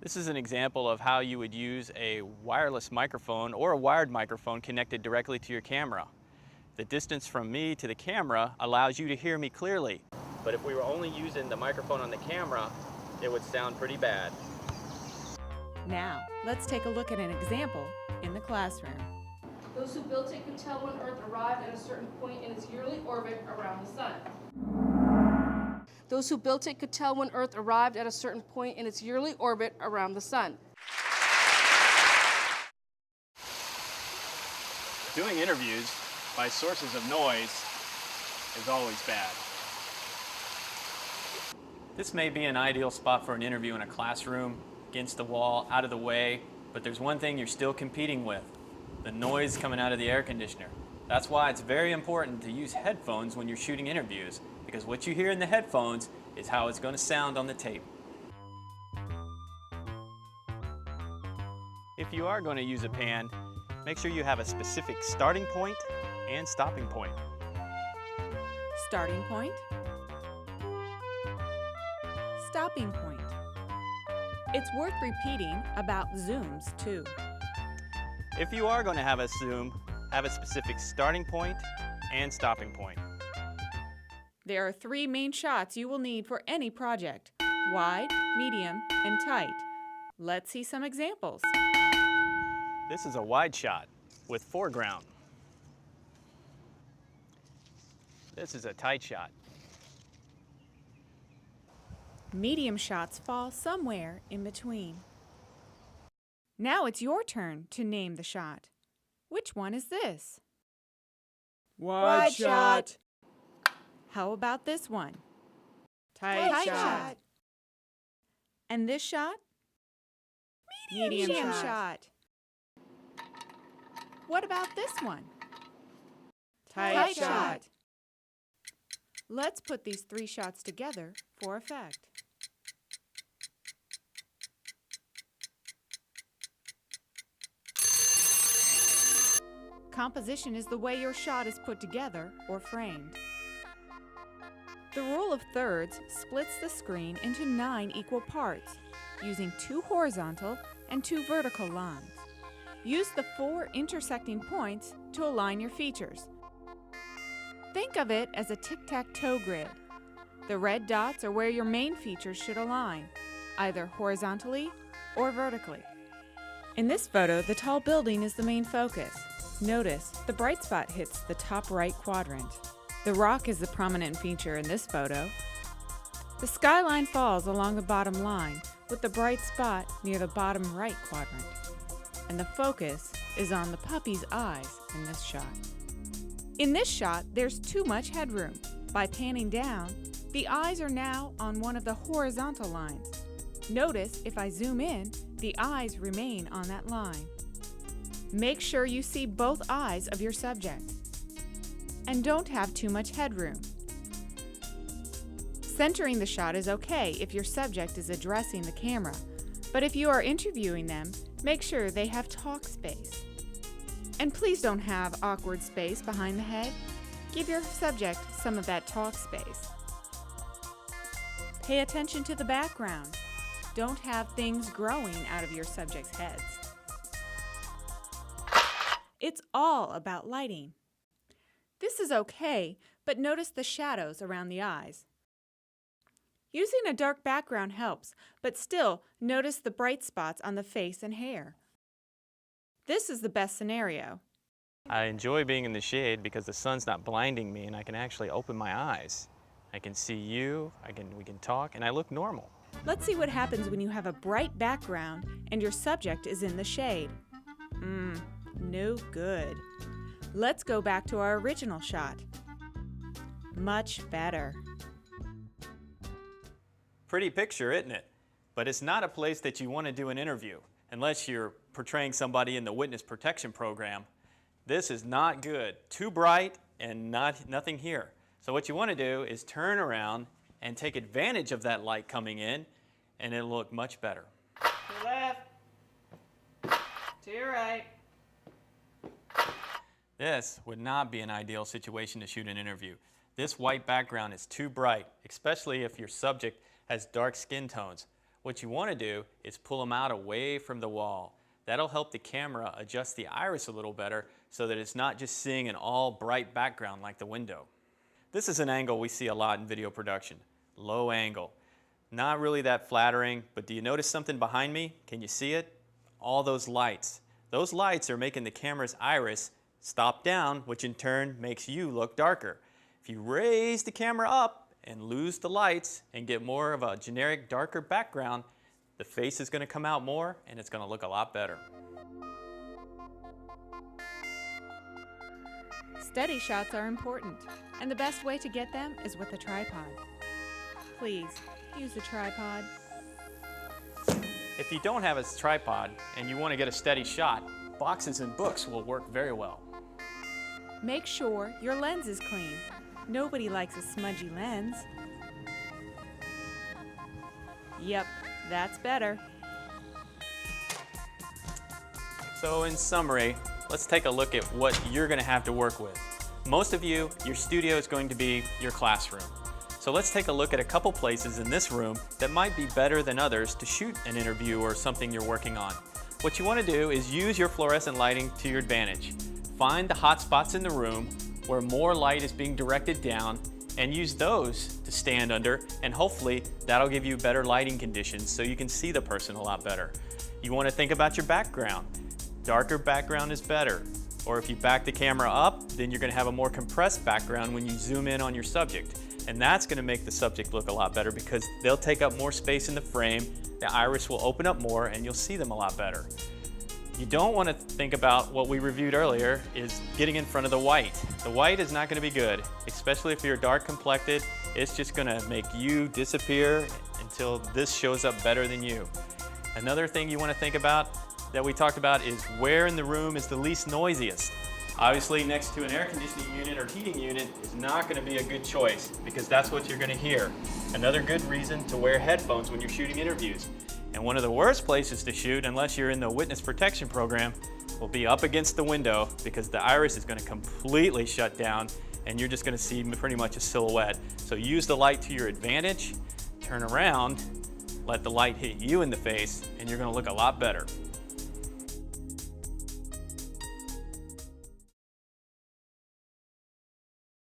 This is an example of how you would use a wireless microphone or a wired microphone connected directly to your camera. The distance from me to the camera allows you to hear me clearly. But if we were only using the microphone on the camera, it would sound pretty bad. Now, let's take a look at an example in the classroom. Those who built it could tell when Earth arrived at a certain point in its yearly orbit around the sun. Those who built it could tell when Earth arrived at a certain point in its yearly orbit around the sun. Doing interviews by sources of noise is always bad. This may be an ideal spot for an interview in a classroom, against the wall, out of the way, but there's one thing you're still competing with: the noise coming out of the air conditioner. That's why it's very important to use headphones when you're shooting interviews, because what you hear in the headphones is how it's going to sound on the tape. If you are going to use a pan, make sure you have a specific starting point and stopping point. Starting point. Stopping point. It's worth repeating about zooms too. If you are going to have a zoom, have a specific starting point and stopping point. There are 3 main shots you will need for any project: wide, medium, and tight. Let's see some examples. This is a wide shot with foreground. This is a tight shot. Medium shots fall somewhere in between. Now it's your turn to name the shot. Which one is this? Wide shot. How about this one? Tight shot. And this shot? Medium shot. What about this one? Tight shot. Let's put these 3 shots together for effect. Composition is the way your shot is put together or framed. The rule of thirds splits the screen into 9 equal parts, using 2 horizontal and 2 vertical lines. Use the 4 intersecting points to align your features. Think of it as a tic-tac-toe grid. The red dots are where your main features should align, either horizontally or vertically. In this photo, the tall building is the main focus. Notice the bright spot hits the top right quadrant. The rock is the prominent feature in this photo. The skyline falls along the bottom line, with the bright spot near the bottom right quadrant. And the focus is on the puppy's eyes in this shot. In this shot, there's too much headroom. By panning down, the eyes are now on one of the horizontal lines. Notice if I zoom in, the eyes remain on that line. Make sure you see both eyes of your subject. And don't have too much headroom. Centering the shot is okay if your subject is addressing the camera, but if you are interviewing them, make sure they have talk space. And please don't have awkward space behind the head. Give your subject some of that talk space. Pay attention to the background. Don't have things growing out of your subject's heads. It's all about lighting. This is okay, but notice the shadows around the eyes. Using a dark background helps, but still notice the bright spots on the face and hair. This is the best scenario. I enjoy being in the shade because the sun's not blinding me and I can actually open my eyes. I can see you, we can talk, and I look normal. Let's see what happens when you have a bright background and your subject is in the shade. No good. Let's go back to our original shot. Much better. Pretty picture, isn't it? But it's not a place that you want to do an interview unless you're portraying somebody in the witness protection program. This is not good. Too bright and nothing here. So what you want to do is turn around and take advantage of that light coming in, and it'll look much better. To your left. To your right. This would not be an ideal situation to shoot an interview. This white background is too bright, especially if your subject has dark skin tones. What you want to do is pull them out away from the wall. That'll help the camera adjust the iris a little better so that it's not just seeing an all bright background like the window. This is an angle we see a lot in video production. Low angle. Not really that flattering, but do you notice something behind me? Can you see it? All those lights. Those lights are making the camera's iris stop down, which in turn makes you look darker. If you raise the camera up and lose the lights and get more of a generic darker background, the face is going to come out more and it's going to look a lot better. Steady shots are important, and the best way to get them is with a tripod. Please, use a tripod. If you don't have a tripod and you want to get a steady shot, boxes and books will work very well. Make sure your lens is clean. Nobody likes a smudgy lens. Yep, that's better. So in summary, let's take a look at what you're going to have to work with. Most of you, your studio is going to be your classroom. So let's take a look at a couple places in this room that might be better than others to shoot an interview or something you're working on. What you want to do is use your fluorescent lighting to your advantage. Find the hot spots in the room where more light is being directed down and use those to stand under, and hopefully that'll give you better lighting conditions so you can see the person a lot better. You want to think about your background. Darker background is better. Or if you back the camera up, then you're going to have a more compressed background when you zoom in on your subject. And that's going to make the subject look a lot better because they'll take up more space in the frame, the iris will open up more, and you'll see them a lot better. You don't want to think about what we reviewed earlier, is getting in front of the white. The white is not going to be good, especially if you're dark complected. It's just going to make you disappear until this shows up better than you. Another thing you want to think about that we talked about is where in the room is the least noisiest. Obviously, next to an air conditioning unit or heating unit is not going to be a good choice because that's what you're going to hear. Another good reason to wear headphones when you're shooting interviews. And one of the worst places to shoot, unless you're in the witness protection program, will be up against the window because the iris is going to completely shut down and you're just going to see pretty much a silhouette. So use the light to your advantage, turn around, let the light hit you in the face, and you're going to look a lot better.